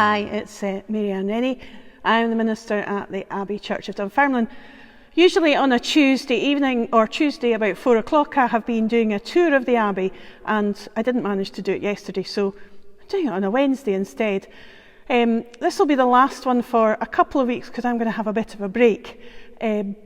Hi, it's Mary Ann Rennie. I'm the minister at the Abbey Church of Dunfermline. Usually on a Tuesday evening or Tuesday about 4 o'clock I have been doing a tour of the Abbey, and I didn't manage to do it yesterday, so I'm doing it on a Wednesday instead. This will be the last one for a couple of weeks because I'm going to have a bit of a break. And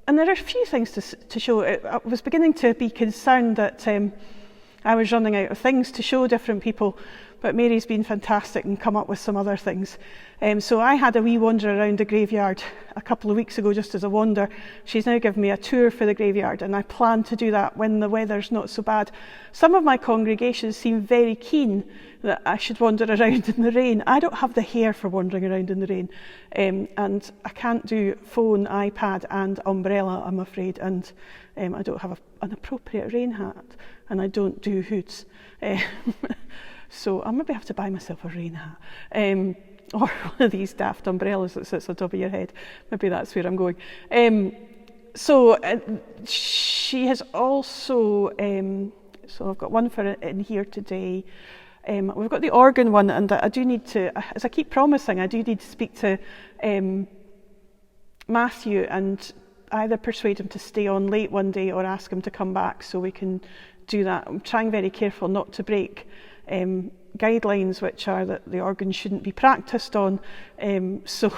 there are a few things to show. I was beginning to be concerned that I was running out of things to show different people, but Mary's been fantastic and come up with some other things. So I had a wee wander around the graveyard a couple of weeks ago just as a wander. She's now given me a tour for the graveyard, and I plan to do that when the weather's not so bad. Some of my congregation seem very keen that I should wander around in the rain. I don't have the hair for wandering around in the rain, and I can't do phone, iPad and umbrella, I'm afraid, and I don't have an appropriate rain hat, and I don't do hoods. So I maybe have to buy myself a rain hat, or one of these daft umbrellas that sits on top of your head. Maybe that's where I'm going. So she has also, so I've got one for in here today. We've got the organ one, and I do need to, as I keep promising, I do need to speak to Matthew and either persuade him to stay on late one day or ask him to come back so we can do that. I'm trying very careful not to break guidelines, which are that the organ shouldn't be practiced on. So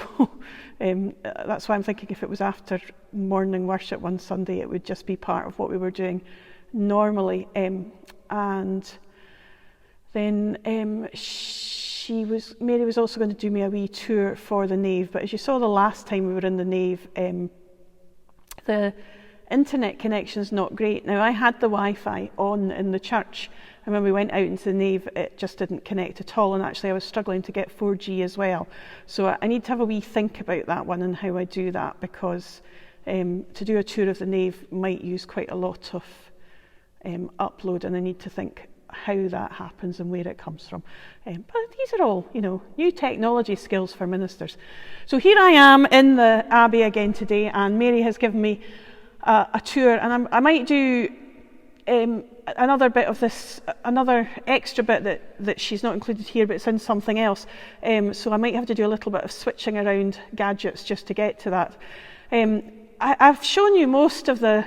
that's why I'm thinking if it was after morning worship one Sunday, it would just be part of what we were doing normally. And then Mary was also going to do me a wee tour for the nave, but as you saw the last time we were in the nave, the internet connection is not great. Now, I had the Wi-Fi on in the church, and when we went out into the nave, it just didn't connect at all, and actually I was struggling to get 4G as well. So I need to have a wee think about that one and how I do that, because to do a tour of the nave might use quite a lot of upload, and I need to think how that happens and where it comes from. But these are all, new technology skills for ministers. So here I am in the Abbey again today, and Mary has given me a tour, and I might do another bit of this, another extra bit that she's not included here, but it's in something else. So I might have to do a little bit of switching around gadgets just to get to that. I've shown you most of the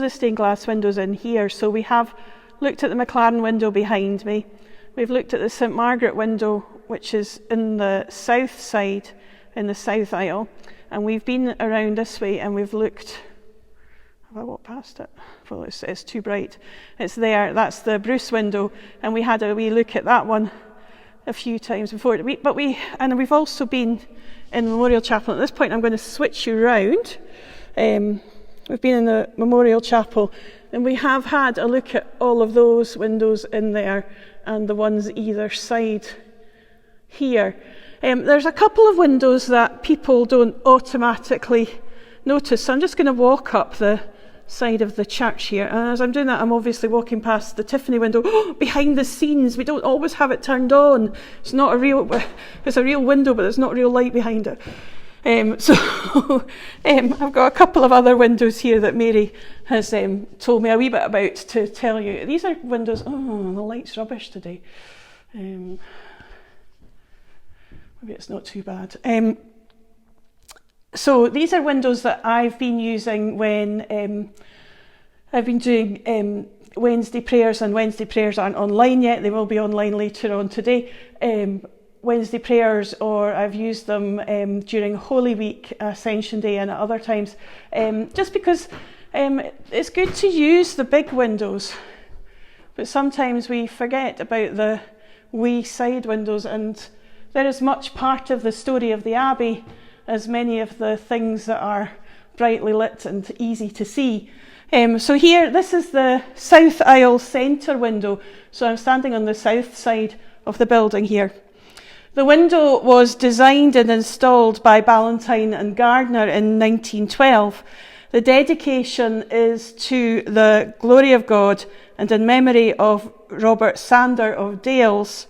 stained glass windows in here. So we have looked at the McLaren window behind me. We've looked at the St Margaret window, which is in the south side, in the south aisle, and we've been around this way and we've looked. Have I walked past it? Well, it's too bright. It's there. That's the Bruce window, and we had a wee look at that one a few times before. But we've also been in the Memorial Chapel. At this point, I'm going to switch you round. We've been in the Memorial Chapel, and we have had a look at all of those windows in there and the ones either side here. There's a couple of windows that people don't automatically notice, so I'm just going to walk up the side of the church here, and as I'm doing that, I'm obviously walking past the Tiffany window. Behind the scenes, we don't always have it turned on. It's a real window, but there's not real light behind it. So I've got a couple of other windows here that Mary has told me a wee bit about to tell you. These are windows. The light's rubbish today. Maybe it's not too bad. So these are windows that I've been using when I've been doing Wednesday prayers, and Wednesday prayers aren't online yet. They will be online later on today. Wednesday prayers, or I've used them during Holy Week, Ascension Day, and at other times, just because it's good to use the big windows, but sometimes we forget about the wee side windows, and they're as much part of the story of the Abbey as many of the things that are brightly lit and easy to see. So here, this is the south aisle centre window, so I'm standing on the south side of the building here. The window was designed and installed by Ballantyne and Gardner in 1912. The dedication is to the glory of God and in memory of Robert Sander of Dales,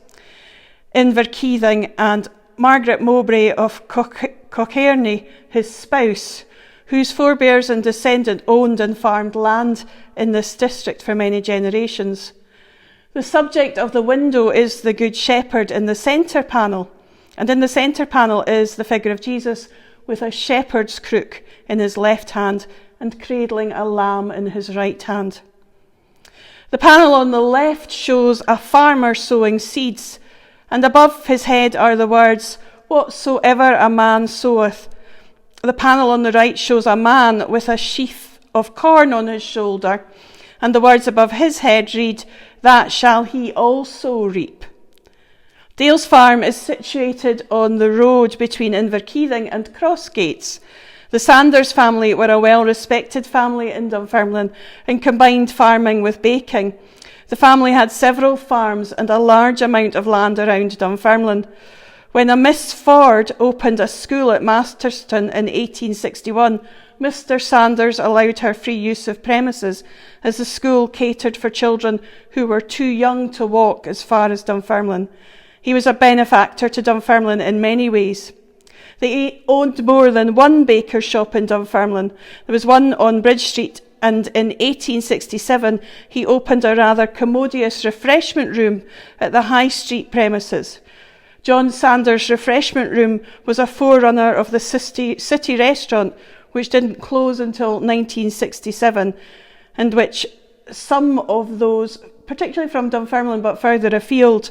Inverkeithing, and Margaret Mowbray of Cockerney, his spouse, whose forebears and descendant owned and farmed land in this district for many generations. The subject of the window is the Good Shepherd in the centre panel. And in the centre panel is the figure of Jesus with a shepherd's crook in his left hand and cradling a lamb in his right hand. The panel on the left shows a farmer sowing seeds, and above his head are the words, "Whatsoever a man soweth." The panel on the right shows a man with a sheaf of corn on his shoulder, and the words above his head read, "That shall he also reap." Dale's farm is situated on the road between Inverkeithing and Crossgates. The Sanders family were a well-respected family in Dunfermline and combined farming with baking. The family had several farms and a large amount of land around Dunfermline. When a Miss Ford opened a school at Masterston in 1861, Mr. Sanders allowed her free use of premises as the school catered for children who were too young to walk as far as Dunfermline. He was a benefactor to Dunfermline in many ways. They owned more than one baker's shop in Dunfermline. There was one on Bridge Street, and in 1867 he opened a rather commodious refreshment room at the High Street premises. John Sanders' refreshment room was a forerunner of the city restaurant, which didn't close until 1967, and which some of those, particularly from Dunfermline but further afield,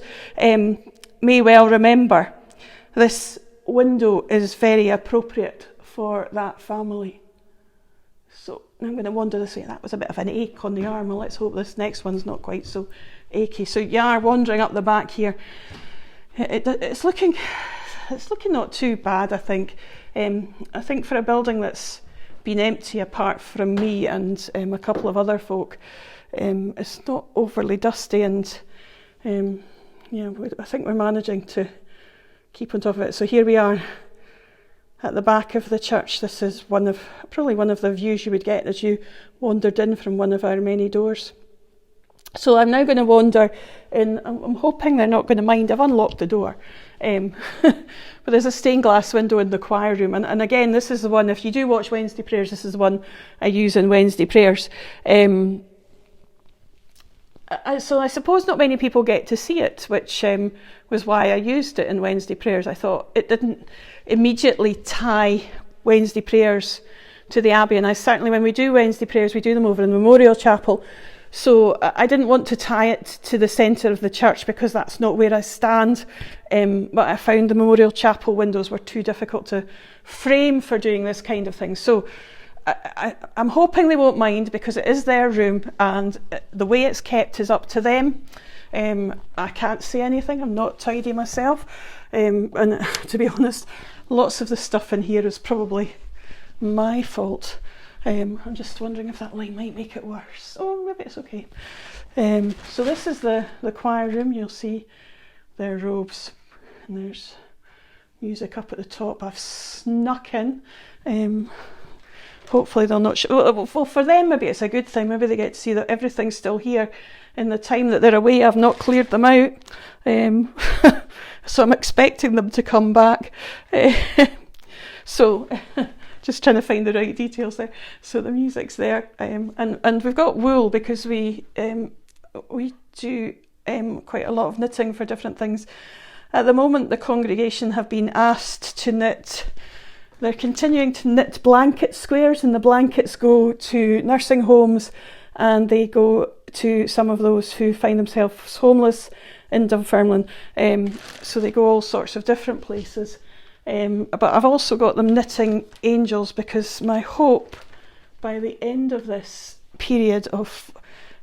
may well remember. This window is very appropriate for that family. So I'm going to wander this way. That was a bit of an ache on the arm, and let's hope this next one's not quite so achy. So you are wandering up the back here. It's looking not too bad, I think. I think for a building that's been empty apart from me and a couple of other folk, it's not overly dusty, and I think we're managing to keep on top of it. So here we are at the back of the church. This is probably one of the views you would get as you wandered in from one of our many doors. So I'm now going to wander in. I'm hoping they're not going to mind. I've unlocked the door. But there's a stained glass window in the choir room. And again, this is the one, if you do watch Wednesday prayers, this is the one I use in Wednesday prayers. So I suppose not many people get to see it, which was why I used it in Wednesday prayers. I thought it didn't immediately tie Wednesday prayers to the Abbey. And certainly when we do Wednesday prayers, we do them over in the Memorial Chapel. So I didn't want to tie it to the centre of the church because that's not where I stand. But I found the Memorial Chapel windows were too difficult to frame for doing this kind of thing. So I'm hoping they won't mind, because it is their room and the way it's kept is up to them. I can't say anything. I'm not tidy myself. And to be honest, lots of the stuff in here is probably my fault. I'm just wondering if that light might make it worse. Oh, maybe it's okay. So this is the choir room. You'll see their robes, and there's music up at the top. I've snuck in. Hopefully they'll not... Well, for them maybe it's a good thing. Maybe they get to see that everything's still here in the time that they're away. I've not cleared them out. So I'm expecting them to come back. So... just trying to find the right details there. So the music's there, and we've got wool because we do quite a lot of knitting for different things. At the moment, the congregation have been asked to knit. They're continuing to knit blanket squares, and the blankets go to nursing homes, and they go to some of those who find themselves homeless in Dunfermline. So they go all sorts of different places. But I've also got them knitting angels, because my hope by the end of this period of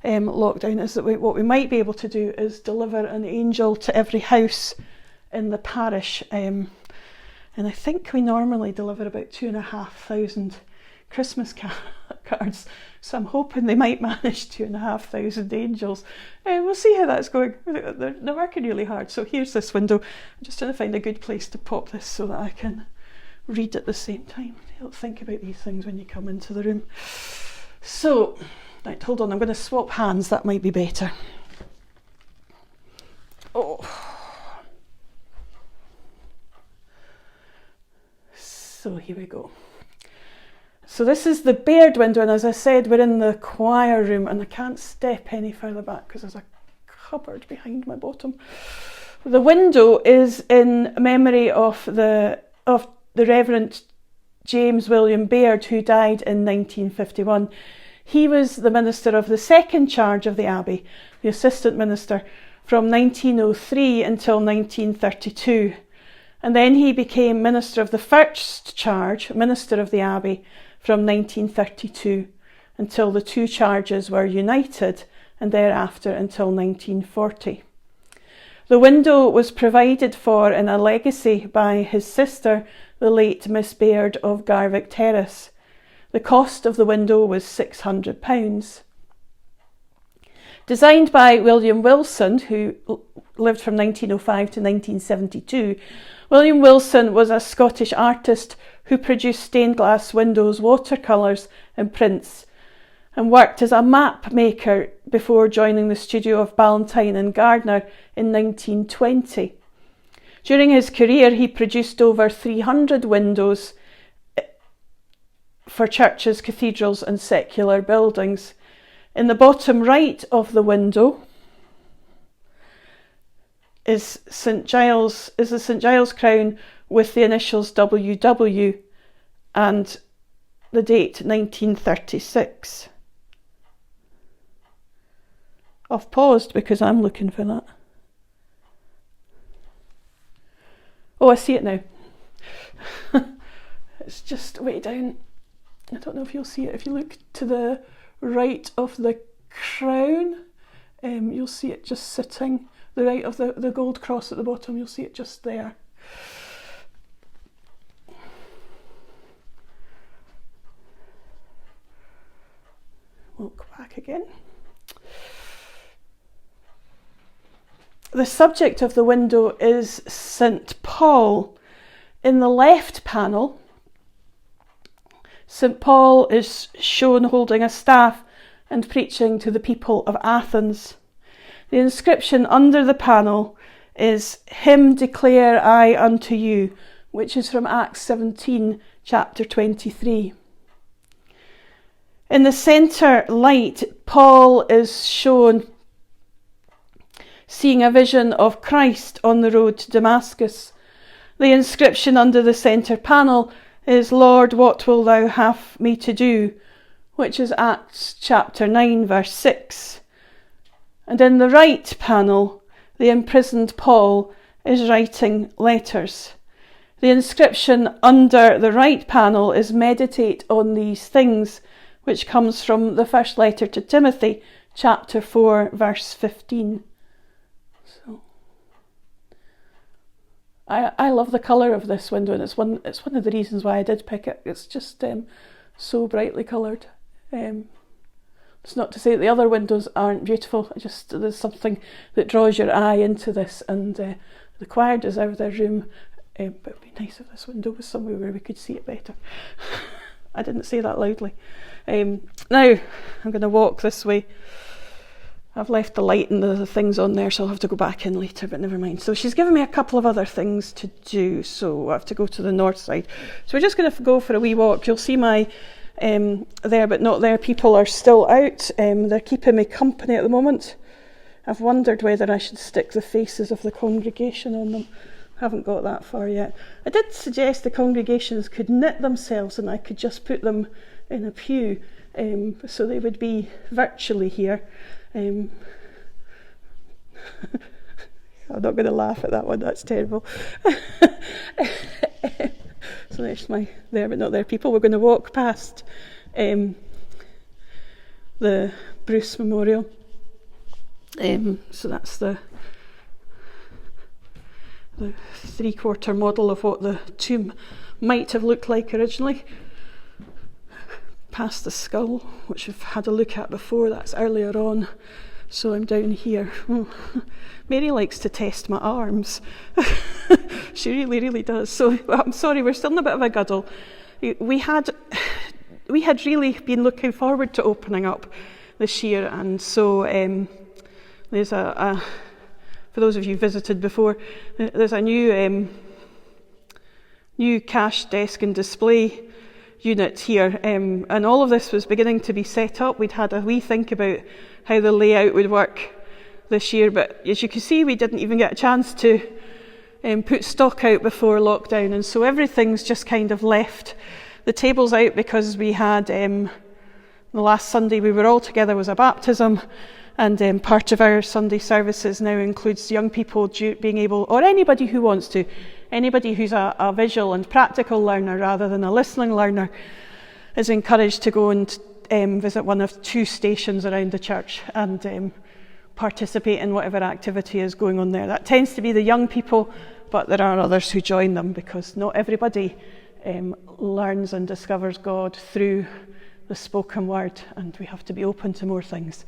lockdown is that what we might be able to do is deliver an angel to every house in the parish. And I think we normally deliver about 2,500 Christmas cards. So I'm hoping they might manage 2,500 angels. We'll see how that's going. They're working really hard. So here's this window. I'm just trying to find a good place to pop this so that I can read at the same time. Don't think about these things when you come into the room. So, right, hold on. I'm going to swap hands. That might be better. Oh. So here we go. So this is the Baird window, and as I said, we're in the choir room, and I can't step any further back because there's a cupboard behind my bottom. The window is in memory of the Reverend James William Baird, who died in 1951. He was the minister of the second charge of the Abbey, the assistant minister, from 1903 until 1932. And then he became minister of the first charge, minister of the Abbey, from 1932 until the two charges were united, and thereafter until 1940. The window was provided for in a legacy by his sister, the late Miss Baird of Garvick Terrace. The cost of the window was £600. Designed by William Wilson, who lived from 1905 to 1972, William Wilson was a Scottish artist who produced stained glass windows, watercolours and prints, and worked as a map maker before joining the studio of Ballantyne and Gardner in 1920. During his career, he produced over 300 windows for churches, cathedrals and secular buildings. In the bottom right of the window is the St Giles crown with the initials WW and the date 1936. I've paused because I'm looking for that. Oh, I see it now. It's just way down. I don't know if you'll see it. If you look to the right of the crown, you'll see it just sitting. The right of the gold cross at the bottom, you'll see it just there. We'll go back again. The subject of the window is St. Paul. In the left panel, St. Paul is shown holding a staff and preaching to the people of Athens. The inscription under the panel is "Him declare I unto you," which is from Acts 17, chapter 23. In the centre light, Paul is shown seeing a vision of Christ on the road to Damascus. The inscription under the centre panel is "Lord, what will thou have me to do?" which is Acts chapter 9, verse 6. And in the right panel, the imprisoned Paul is writing letters. The inscription under the right panel is "Meditate on these things," which comes from the first letter to Timothy, chapter 4, verse 15. So, I love the colour of this window, and it's one of the reasons why I did pick it. It's just so brightly coloured. It's not to say that the other windows aren't beautiful. There's something that draws your eye into this, and the choir deserve their room. But it would be nice if this window was somewhere where we could see it better. I didn't say that loudly. Now I'm going to walk this way. I've left the light and the things on there, so I'll have to go back in later, but never mind. So she's given me a couple of other things to do, so I have to go to the north side. So we're just going to go for a wee walk. You'll see my there but not there people are still out. They're keeping me company at the moment. I've wondered whether I should stick the faces of the congregation on them. Haven't got that far yet. I did suggest the congregations could knit themselves and I could just put them in a pew, so they would be virtually here. I'm not going to laugh at that one, that's terrible. So there's my there but not there people. We're going to walk past the Bruce Memorial. So that's the 3/4 model of what the tomb might have looked like originally. Past the skull, which we've had a look at before, that's earlier on. So I'm down here. Mary likes to test my arms. She really does. So I'm sorry, we're still in a bit of a guddle. We had really been looking forward to opening up this year, and so there's a for those of you who visited before, there's a new cash desk and display unit here, and all of this was beginning to be set up. We'd had a wee think about how the layout would work this year, but as you can see, we didn't even get a chance to put stock out before lockdown, and so everything's just kind of left. The table's out because we had, the last Sunday we were all together was a baptism, and part of our Sunday services now includes young people being able, or anybody who wants to, anybody who's a visual and practical learner rather than a listening learner, is encouraged to go and visit one of 2 stations around the church and participate in whatever activity is going on there. That tends to be the young people, but there are others who join them because not everybody learns and discovers God through the spoken word, and we have to be open to more things.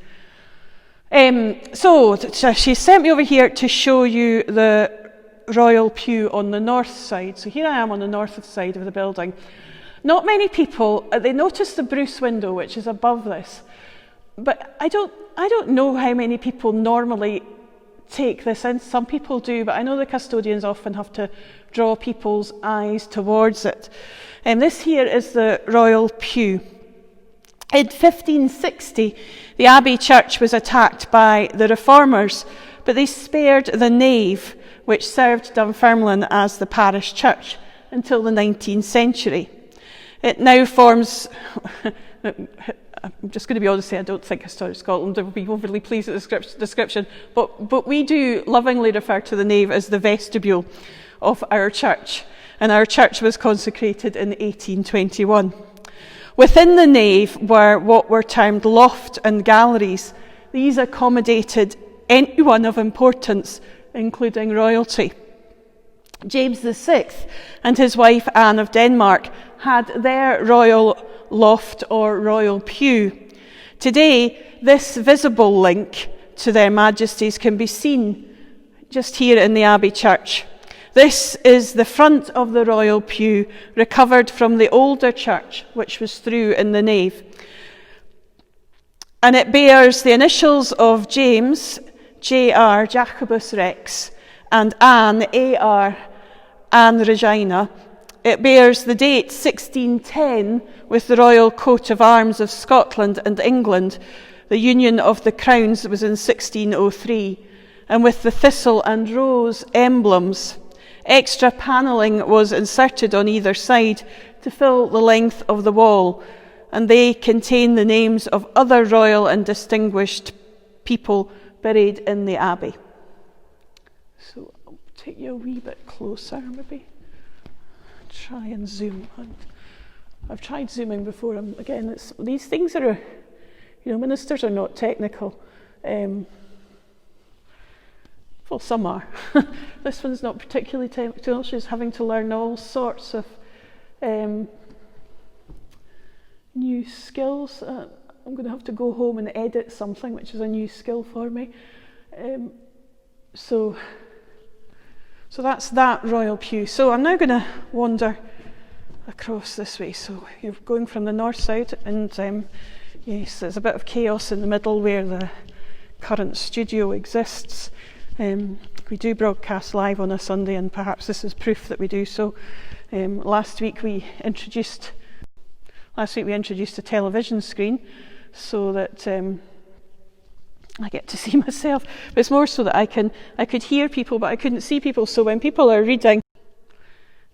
So she sent me over here to show you the royal pew on the north side. So here I am on the north side of the building. Not many people, they notice the Bruce window, which is above this, but I don't know how many people normally take this in. Some people do, but I know the custodians often have to draw people's eyes towards it. This here is the royal pew. In 1560, the Abbey Church was attacked by the Reformers, but they spared the nave, which served Dunfermline as the parish church until the 19th century. It now forms... I'm just going to be honest and say I don't think Historic Scotland will be overly pleased with the description, but we do lovingly refer to the nave as the vestibule of our church, and our church was consecrated in 1821. Within the nave were what were termed loft and galleries. These accommodated anyone of importance, including royalty. James VI and his wife Anne of Denmark had their royal loft or royal pew. Today, this visible link to their majesties can be seen just here in the Abbey Church. This is the front of the royal pew, recovered from the older church, which was through in the nave. And it bears the initials of James, J.R., Jacobus Rex, and Anne, A.R., Anne Regina. It bears the date 1610 with the royal coat of arms of Scotland and England. The union of the crowns was in 1603, and with the thistle and rose emblems. Extra panelling was inserted on either side to fill the length of the wall, and they contain the names of other royal and distinguished people buried in the abbey. So I'll take you a wee bit closer, maybe. Try and zoom. I've tried zooming before. Again, these things are, ministers are not technical. Well, some are. This one's not particularly technical. She's having to learn all sorts of new skills. I'm going to have to go home and edit something, which is a new skill for me. So that's that royal pew. So I'm now going to wander across this way. So you're going from the north side, and yes, there's a bit of chaos in the middle where the current studio exists. We do broadcast live on a Sunday, and perhaps this is proof that we do so. Last week we introduced a television screen so that I get to see myself. But it's more so that I could hear people, but I couldn't see people. So when people are reading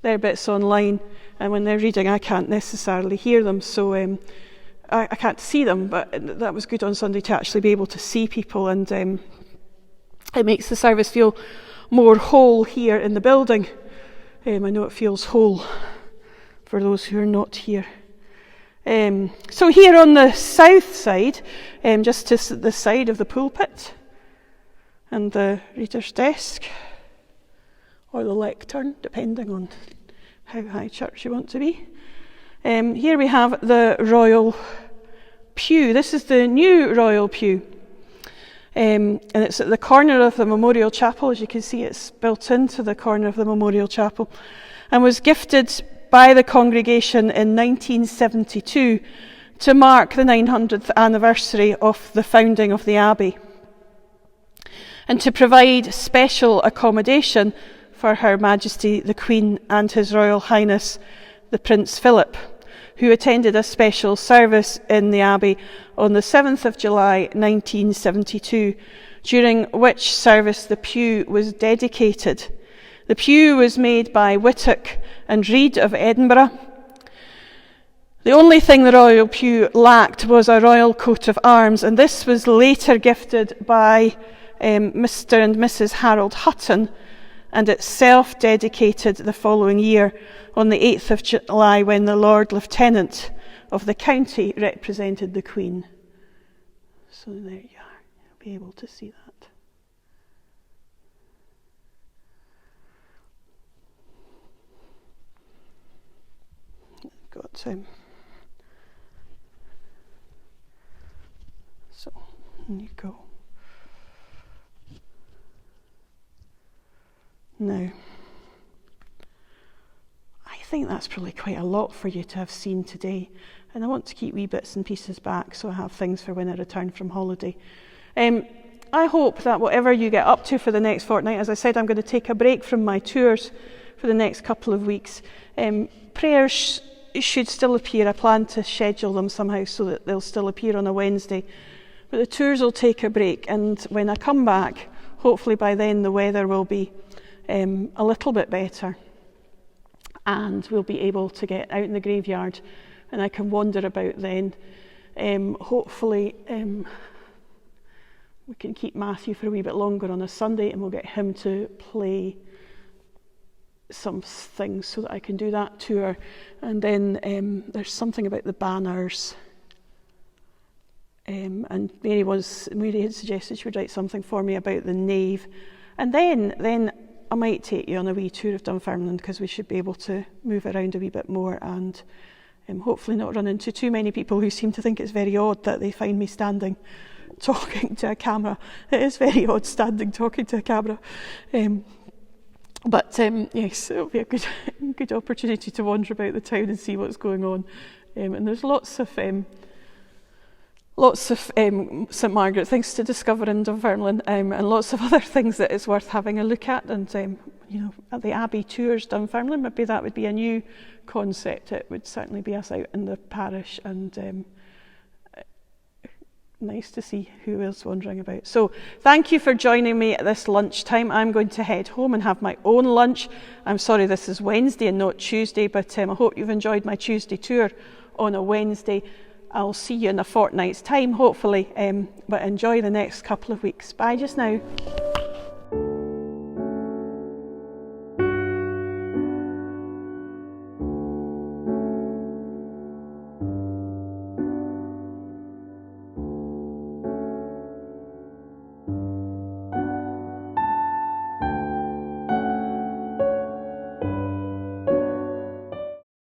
their bits online, and when they're reading, I can't necessarily hear them. So I can't see them, but that was good on Sunday to actually be able to see people, and it makes the service feel more whole here in the building. I know it feels whole for those who are not here. So here on the south side, just to the side of the pulpit and the reader's desk, or the lectern, depending on how high church you want to be. Here we have the royal pew. This is the new royal pew. And it's at the corner of the Memorial Chapel. As you can see, it's built into the corner of the Memorial Chapel, and was gifted by the congregation in 1972 to mark the 900th anniversary of the founding of the Abbey, and to provide special accommodation for Her Majesty the Queen and His Royal Highness the Prince Philip, who attended a special service in the Abbey on the 7th of July 1972 during which service the pew was dedicated. The pew was made by Whittock and Reed of Edinburgh. The only thing the royal pew lacked was a royal coat of arms, and this was later gifted by Mr. and Mrs. Harold Hutton, and itself dedicated the following year on the 8th of July when the Lord Lieutenant of the county represented the Queen. So there you are, you'll be able to see that. Got so there you go. Now, I think that's probably quite a lot for you to have seen today, and I want to keep wee bits and pieces back so I have things for when I return from holiday. I hope that whatever you get up to for the next fortnight, as I said, I'm going to take a break from my tours for the next couple of weeks. Prayers should still appear. I plan to schedule them somehow so that they'll still appear on a Wednesday. But the tours will take a break, and when I come back, hopefully by then the weather will be a little bit better, and we'll be able to get out in the graveyard and I can wander about then. Hopefully we can keep Matthew for a wee bit longer on a Sunday, and we'll get him to play some things so that I can do that tour. And then there's something about the banners, and Mary had suggested she would write something for me about the nave, and then I might take you on a wee tour of Dunfermline, because we should be able to move around a wee bit more and hopefully not run into too many people who seem to think it's very odd that they find me standing talking to a camera. It is very odd standing talking to a camera. But yes, it'll be a good opportunity to wander about the town and see what's going on. And there's lots of St Margaret things to discover in Dunfermline, and lots of other things that it's worth having a look at. And at the Abbey Tours Dunfermline, maybe that would be a new concept. It would certainly be us out in the parish, and nice to see who else wandering about. So thank you for joining me at this lunchtime. I'm going to head home and have my own lunch. I'm sorry this is Wednesday and not Tuesday, but I hope you've enjoyed my Tuesday tour on a Wednesday. I'll see you in a fortnight's time, hopefully, but enjoy the next couple of weeks. Bye just now.